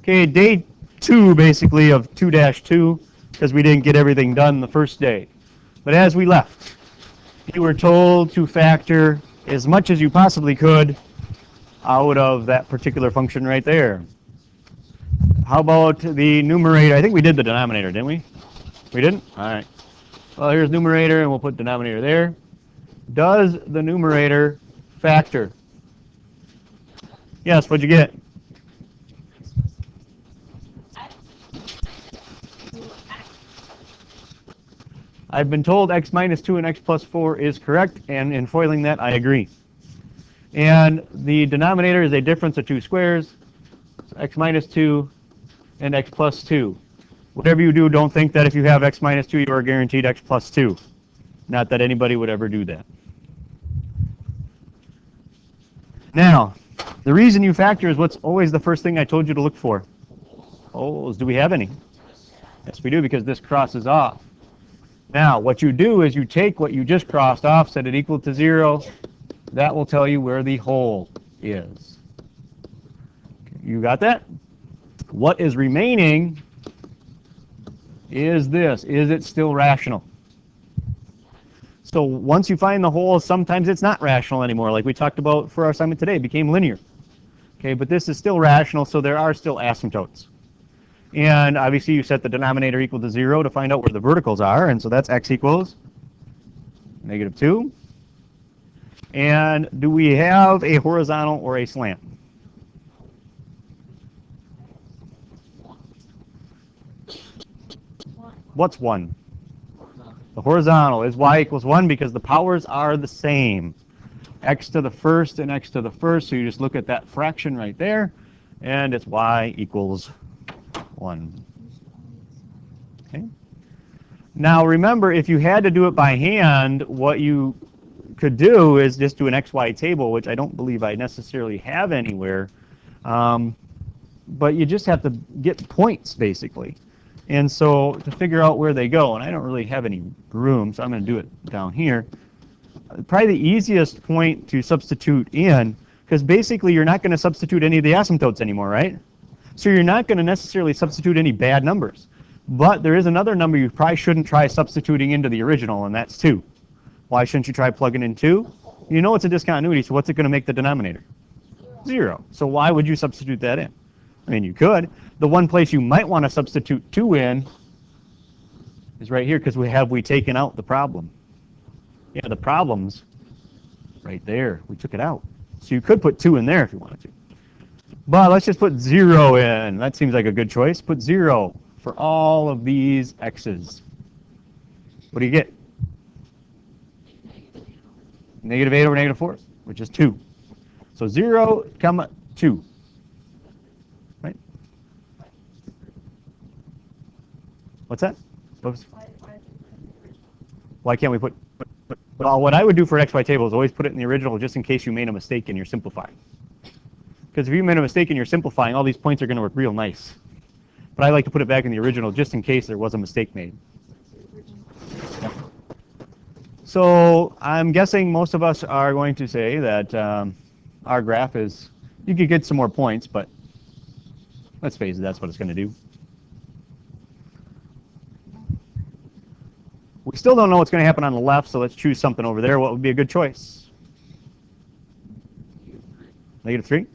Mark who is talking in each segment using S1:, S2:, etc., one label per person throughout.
S1: Okay, day 2 basically of 2-2 because we didn't get everything done the first day. But as we left, you were told to factor as much as you possibly could out of that particular function right there. How about the numerator? I think we did the denominator, didn't we? We didn't? All right. Well, here's numerator, and we'll put denominator there. Does the numerator factor? Yes, what'd you get? I've been told x minus 2 and x plus 4 is correct, and in foiling that, I agree. And the denominator is a difference of two squares, so x minus 2 and x plus 2. Whatever you do, don't think that if you have x minus 2, you are guaranteed x plus 2. Not that anybody would ever do that. Now, the reason you factor is what's always the first thing I told you to look for. Holes. Do we have any? Yes, we do, because this crosses off. Now, what you do is you take what you just crossed off, set it equal to 0. That will tell you where the hole is. You got that? What is remaining is this. Is it still rational? So once you find the hole, sometimes it's not rational anymore. Like we talked about for our assignment today, it became linear. Okay, but this is still rational, so there are still asymptotes. And obviously you set the denominator equal to 0 to find out where the verticals are, and so that's x equals -2. And do we have a horizontal or a slant? What's 1? The horizontal is y equals 1 because the powers are the same. X to the first and x to the first, so you just look at that fraction right there, and it's y equals 1. Okay. Now remember, if you had to do it by hand, what you could do is just do an XY table, which I don't believe I necessarily have anywhere. But you just have to get points, basically. And so to figure out where they go, and I don't really have any room, so I'm going to do it down here. Probably the easiest point to substitute in, because basically you're not going to substitute any of the asymptotes anymore, right? So you're not going to necessarily substitute any bad numbers. But there is another number you probably shouldn't try substituting into the original, and that's 2. Why shouldn't you try plugging in 2? You know it's a discontinuity, so what's it going to make the denominator? 0. So why would you substitute that in? I mean, you could. The one place you might want to substitute 2 in is right here, because we taken out the problem. Yeah, the problem's right there. We took it out. So you could put 2 in there if you wanted to. But let's just put 0 in. That seems like a good choice. Put 0 for all of these x's. What do you get? -8 over -4, which is 2. So 0, 2. Right? What's that? Why can't we put... Well, what I would do for an XY table is always put it in the original just in case you made a mistake and you're simplifying. Because if you made a mistake and you're simplifying, all these points are going to work real nice. But I like to put it back in the original just in case there was a mistake made. Yeah. So I'm guessing most of us are going to say that our graph is, you could get some more points, but let's face it, that's what it's going to do. We still don't know what's going to happen on the left, so let's choose something over there. What would be a good choice? -3?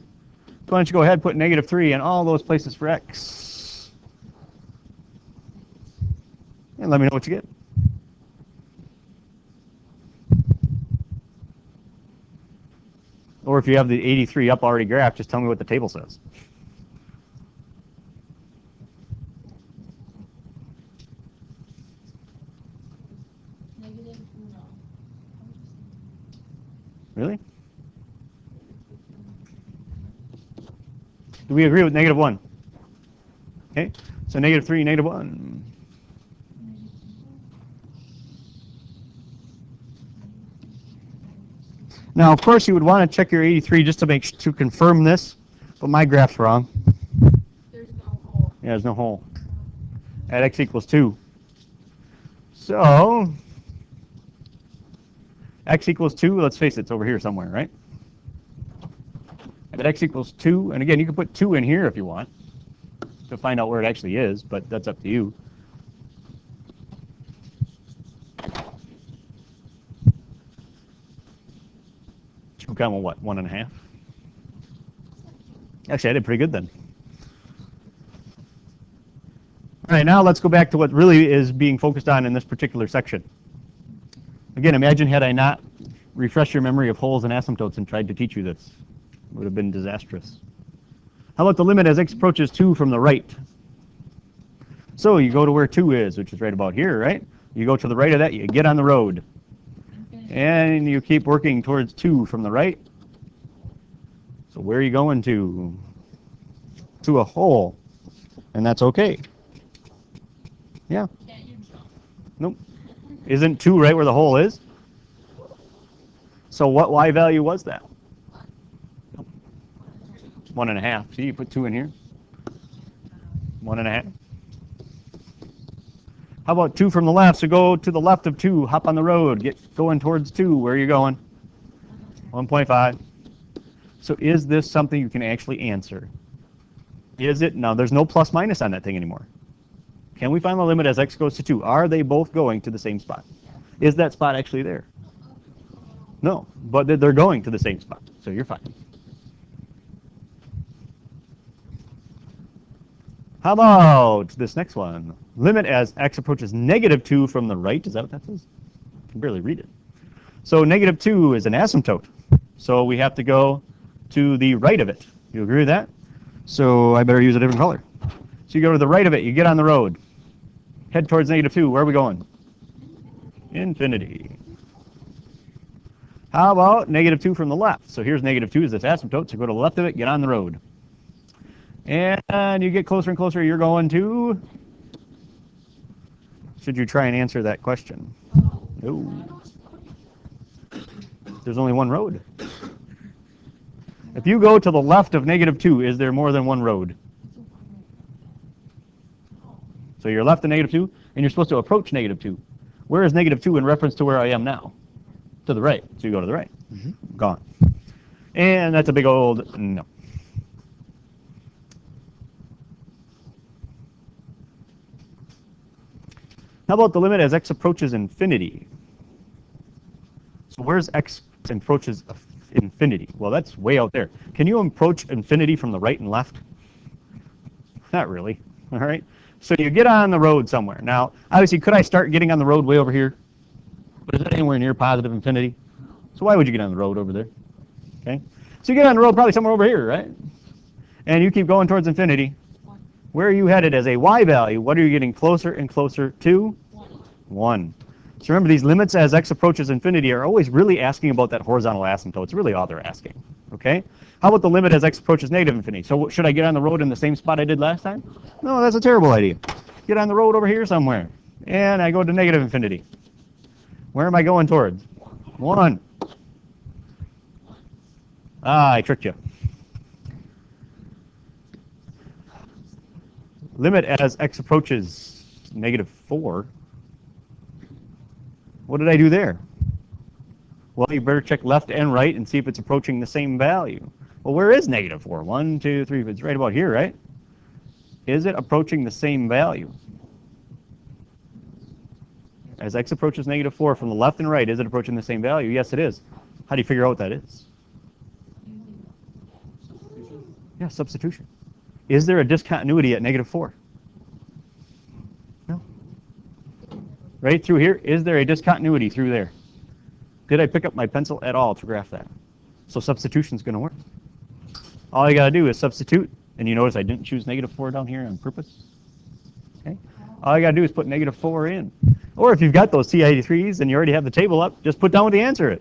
S1: So why don't you go ahead and put -3 in all those places for x. And let me know what you get. Or if you have the 83 up already graphed, just tell me what the table says. Really? Do we agree with -1? Okay, so -3, -1. Now, of course, you would want to check your 83 just to confirm this, but my graph's wrong.
S2: There's no hole.
S1: Yeah, there's no hole. At x equals 2. So, x equals 2, let's face it, it's over here somewhere, right? At x equals 2, and again, you can put 2 in here if you want. to find out where it actually is, but that's up to you. Two comma what? 1.5? Actually, I did pretty good then. All right, now let's go back to what really is being focused on in this particular section. Again, imagine had I not refreshed your memory of holes and asymptotes and tried to teach you this. It would have been disastrous. How about the limit as x approaches 2 from the right? So you go to where 2 is, which is right about here, right? You go to the right of that, you get on the road. And you keep working towards 2 from the right. So where are you going to? To a hole. And that's okay. Yeah. Nope. Isn't 2 right where the hole is? So what y value was that? 1.5. See, you put 2 in here. 1.5. How about 2 from the left? So go to the left of 2, hop on the road, get going towards 2. Where are you going? 1.5. So is this something you can actually answer? Is it? No, there's no plus minus on that thing anymore. Can we find the limit as x goes to 2? Are they both going to the same spot? Is that spot actually there? No, but they're going to the same spot, so you're fine. How about this next one? Limit as x approaches -2 from the right. Is that what that says? I can barely read it. So -2 is an asymptote. So we have to go to the right of it. You agree with that? So I better use a different color. So you go to the right of it. You get on the road. Head towards -2. Where are we going? Infinity. How about -2 from the left? So here's -2 is this asymptote. So go to the left of it. Get on the road. And you get closer and closer, you're going to... Should you try and answer that question? No. There's only one road. If you go to the left of -2, is there more than one road? So you're left of -2, and you're supposed to approach -2. Where is -2 in reference to where I am now? To the right. So you go to the right. Gone. And that's a big old no. How about the limit as x approaches infinity? So where's x approaches infinity? Well, that's way out there. Can you approach infinity from the right and left? Not really. All right. So you get on the road somewhere. Now, obviously, could I start getting on the road way over here? But is that anywhere near positive infinity? So why would you get on the road over there? Okay. So you get on the road probably somewhere over here, right? And you keep going towards infinity. Where are you headed as a y value? What are you getting closer and closer to? 1. So remember, these limits as x approaches infinity are always really asking about that horizontal asymptote. It's really all they're asking. Okay? How about the limit as x approaches -infinity? So should I get on the road in the same spot I did last time? No, that's a terrible idea. Get on the road over here somewhere. And I go to -infinity. Where am I going towards? 1. Ah, I tricked you. Limit as x approaches -4. What did I do there? Well, you better check left and right and see if it's approaching the same value. Well, where is -4? 1, 2, 3. It's right about here, right? Is it approaching the same value? As x approaches -4 from the left and right, is it approaching the same value? Yes, it is. How do you figure out what that is? Yeah, substitution. Is there a discontinuity at -4? No. Right through here, is there a discontinuity through there? Did I pick up my pencil at all to graph that? So substitution is going to work. All you got to do is substitute, and you notice I didn't choose -4 down here on purpose. Okay. All you got to do is put -4 in. Or if you've got those T83s and you already have the table up, just put down what the answer is.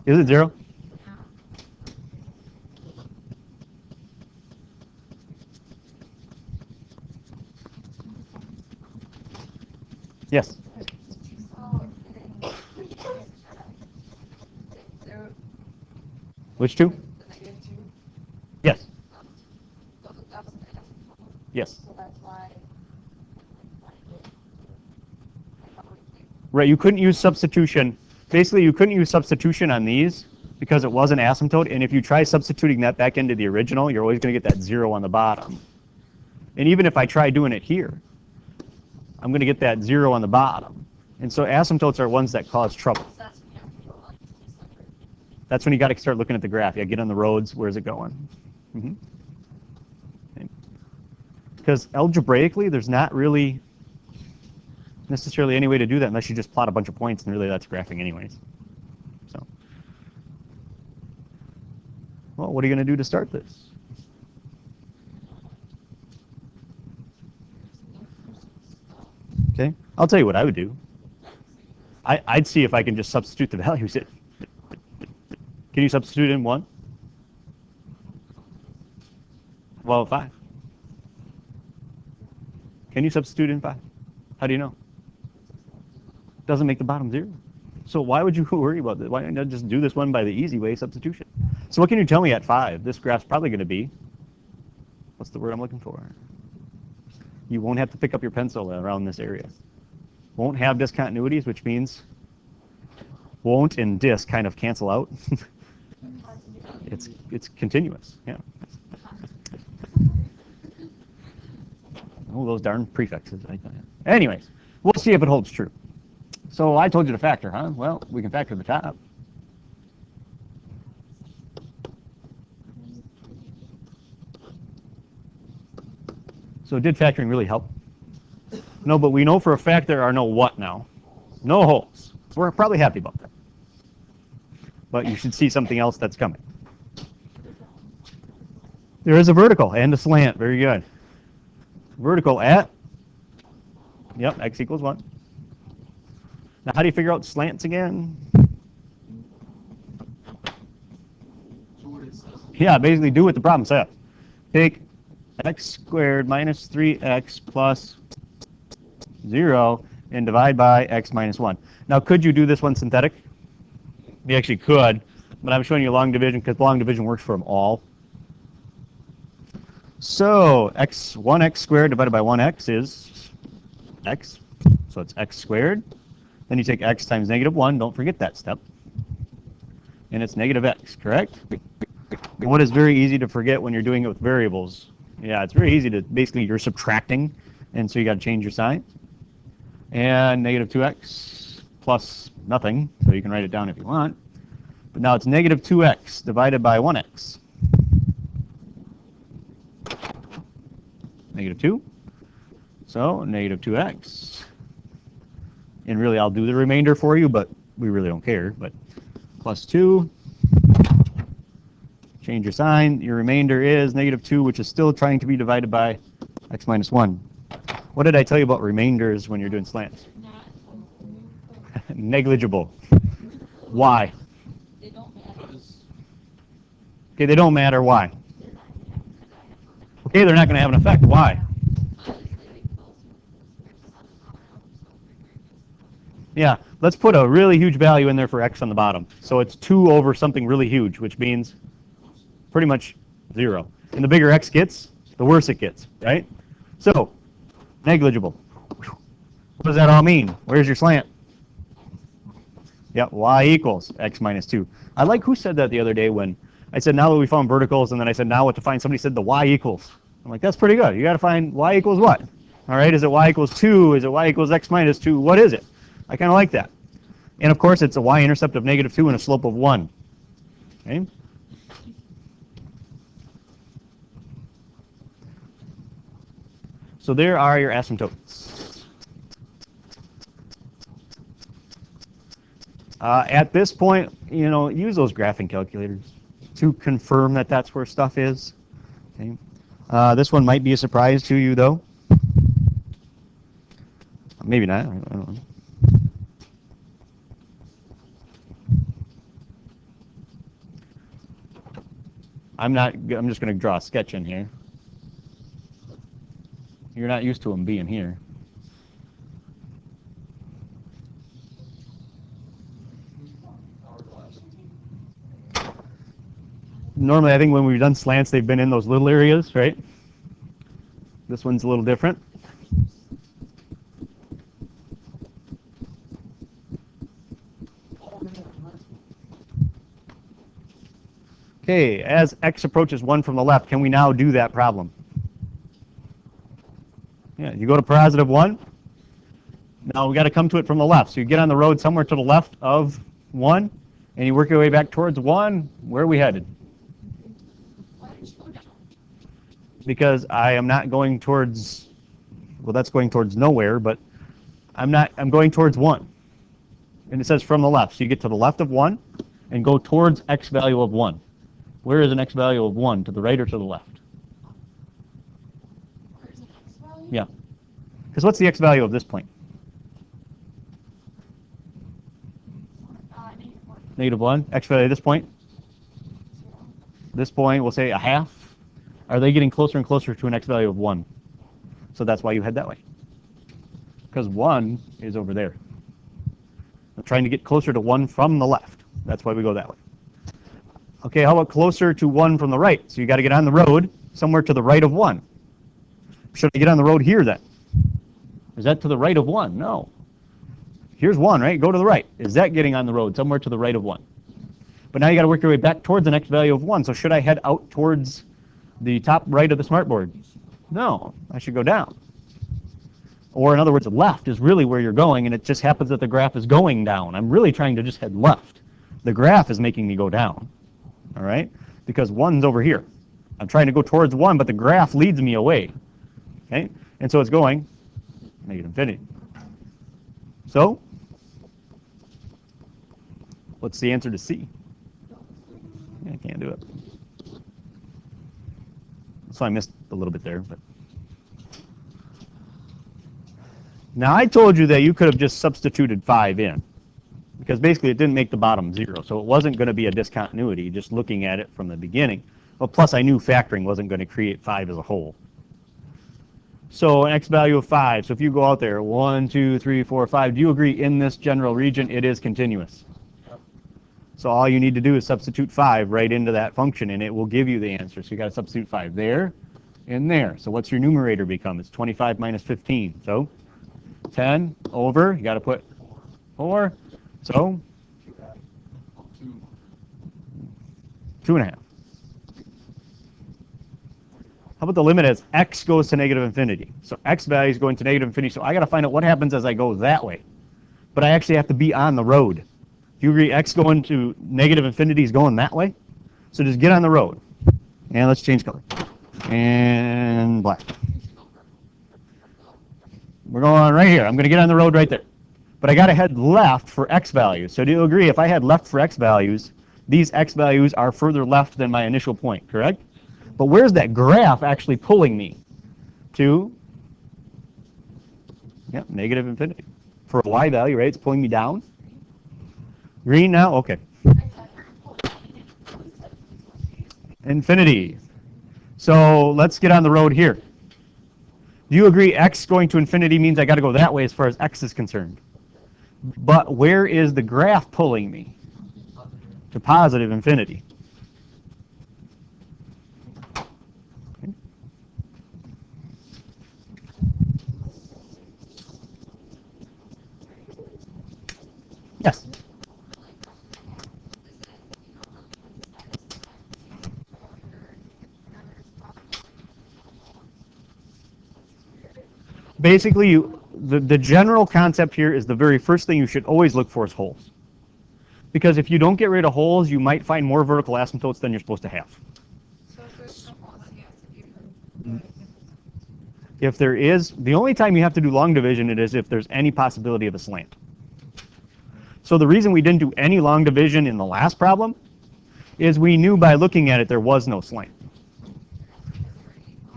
S1: Is it 0? Yes. Which 2? Yes. Yes. Right, you couldn't use substitution. Basically, you couldn't use substitution on these because it was an asymptote. And if you try substituting that back into the original, you're always going to get that 0 on the bottom. And even if I try doing it here, I'm going to get that 0 on the bottom. And so asymptotes are ones that cause trouble. That's when you got to start looking at the graph. Yeah, get on the roads. Where's it going? Because algebraically, there's not really necessarily any way to do that unless you just plot a bunch of points, and really that's graphing anyways. So, well, what are you going to do to start this? Okay, I'll tell you what I would do. I'd see if I can just substitute the values. Can you substitute in 1? Well, 5. Can you substitute in 5? How do you know? Doesn't make the bottom 0. So why would you worry about this? Why not just do this one by the easy way, substitution? So what can you tell me at 5? This graph's probably going to be, what's the word I'm looking for? You won't have to pick up your pencil around this area. Won't have discontinuities, which means won't and dis kind of cancel out. It's continuous, yeah. Oh, those darn prefixes. Anyways, we'll see if it holds true. So I told you to factor, huh? Well, we can factor the top. So did factoring really help? No, but we know for a fact there are no what now? No holes. So we're probably happy about that. But you should see something else that's coming. There is a vertical and a slant. Very good. Vertical at, yep, x equals 1. Now, how do you figure out slants again? Yeah, basically do what the problem says. Take x squared minus 3x plus 0 and divide by x minus 1. Now, could you do this one synthetic? You actually could, but I'm showing you long division because long division works for them all. So 1x squared divided by 1x is x. So it's x squared. Then you take x times negative 1. Don't forget that step. And it's negative x, correct? And what is very easy to forget when you're doing it with variables? Yeah, it's very easy to, basically you're subtracting, and so you got to change your sign. And negative 2x plus nothing, so you can write it down if you want. But now it's negative 2x divided by 1x. Negative 2. So negative 2x. And really, I'll do the remainder for you, but we really don't care. But plus 2. Change your sign. Your remainder is negative 2, which is still trying to be divided by x minus 1. What did I tell you about remainders when you're doing slants? Negligible. Why?
S2: They don't matter.
S1: Okay, they don't matter. Why? Okay, they're not going to have an effect. Why? Yeah, let's put a really huge value in there for x on the bottom. So it's 2 over something really huge, which means pretty much 0. And the bigger x gets, the worse it gets, right? So, negligible. What does that all mean? Where's your slant? Yeah, y equals x minus 2. I like who said that the other day when I said, now that we found verticals, and then I said, now what to find? Somebody said the y equals. I'm like, that's pretty good. You got to find y equals what? All right, is it y equals 2? Is it y equals x minus 2? What is it? I kind of like that. And of course, it's a y-intercept of negative 2 and a slope of 1. Okay? So there are your asymptotes. At this point, you know, use those graphing calculators to confirm that that's where stuff is. Okay? This one might be a surprise to you, though. Maybe not. I don't know. I'm just going to draw a sketch in here. You're not used to them being here. Normally, I think when we've done slants, they've been in those little areas, right? This one's a little different. Okay, as x approaches 1 from the left, can we now do that problem? Yeah, you go to positive 1. Now we got to come to it from the left. So you get on the road somewhere to the left of 1, and you work your way back towards 1. Where are we headed?
S2: Why did you go down?
S1: Because I am not going towards, well, that's going towards nowhere, but I'm going towards 1. And it says from the left. So you get to the left of 1 and go towards x value of 1. Where is an x value of 1? To the right or to the left?
S2: Where's the x value?
S1: Yeah. Because what's the x value of this point?
S2: Negative 1.
S1: -1. X value at this point?
S2: 0.
S1: This point, we'll say a half. Are they getting closer and closer to an x value of 1? So that's why you head that way. Because 1 is over there. I'm trying to get closer to 1 from the left. That's why we go that way. Okay, how about closer to 1 from the right? So you got to get on the road somewhere to the right of 1. Should I get on the road here then? Is that to the right of 1? No. Here's 1, right? Go to the right. Is that getting on the road somewhere to the right of 1? But now you got to work your way back towards the next value of 1. So should I head out towards the top right of the smartboard? No, I should go down. Or in other words, left is really where you're going, and it just happens that the graph is going down. I'm really trying to just head left. The graph is making me go down, all right? Because 1's over here. I'm trying to go towards 1, but the graph leads me away, okay? And so it's going negative infinity. So, what's the answer to C? I can't do it. So I missed a little bit there, but. Now I told you that you could have just substituted 5 in, because basically it didn't make the bottom 0, so it wasn't going to be a discontinuity just looking at it from the beginning. Well, plus I knew factoring wasn't going to create 5 as a whole. So an x value of 5, so if you go out there, 1, 2, 3, 4, 5, do you agree in this general region it is continuous? So all you need to do is substitute 5 right into that function, and it will give you the answer. So you got to substitute 5 there and there. So what's your numerator become? It's 25 minus 15. So 10 over, you got to put 4, so 2.5. How about the limit as x goes to negative infinity? So x value is going to negative infinity, so I got to find out what happens as I go that way. But I actually have to be on the road. Do you agree x going to negative infinity is going that way? So just get on the road. And let's change color. And black. We're going right here. I'm going to get on the road right there. But I got to head left for x values. So do you agree if I head left for x values, these x values are further left than my initial point, correct? But where's that graph actually pulling me? To, yep, negative infinity. For a y value, right? It's pulling me down. Green now? Okay. Infinity. So let's get on the road here. Do you agree x going to infinity means I got to go that way as far as x is concerned? But where is the graph pulling me? To positive infinity. Okay. Yes? Basically, the general concept here is the very first thing you should always look for is holes. Because if you don't get rid of holes, you might find more vertical asymptotes than you're supposed to have.
S2: So if there's no holes, he has to do.
S1: If there is, the only time you have to do long division it is if there's any possibility of a slant. So the reason we didn't do any long division in the last problem is we knew by looking at it there was no slant.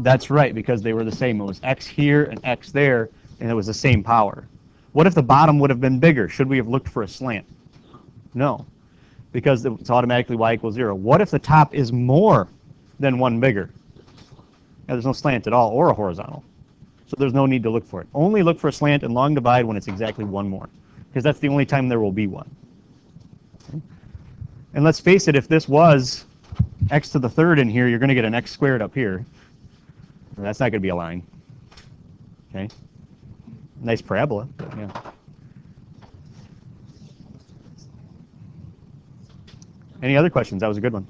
S1: That's right, because they were the same. It was x here and x there, and it was the same power. What if the bottom would have been bigger? Should we have looked for a slant? No, because it's automatically y equals 0. What if the top is more than 1 bigger? Yeah, there's no slant at all, or a horizontal. So there's no need to look for it. Only look for a slant and long divide when it's exactly 1 more, because that's the only time there will be one. Okay. And let's face it, if this was x to the third in here, you're going to get an x squared up here. And that's not going to be a line. Okay. Nice parabola, but yeah. Any other questions? That was a good one.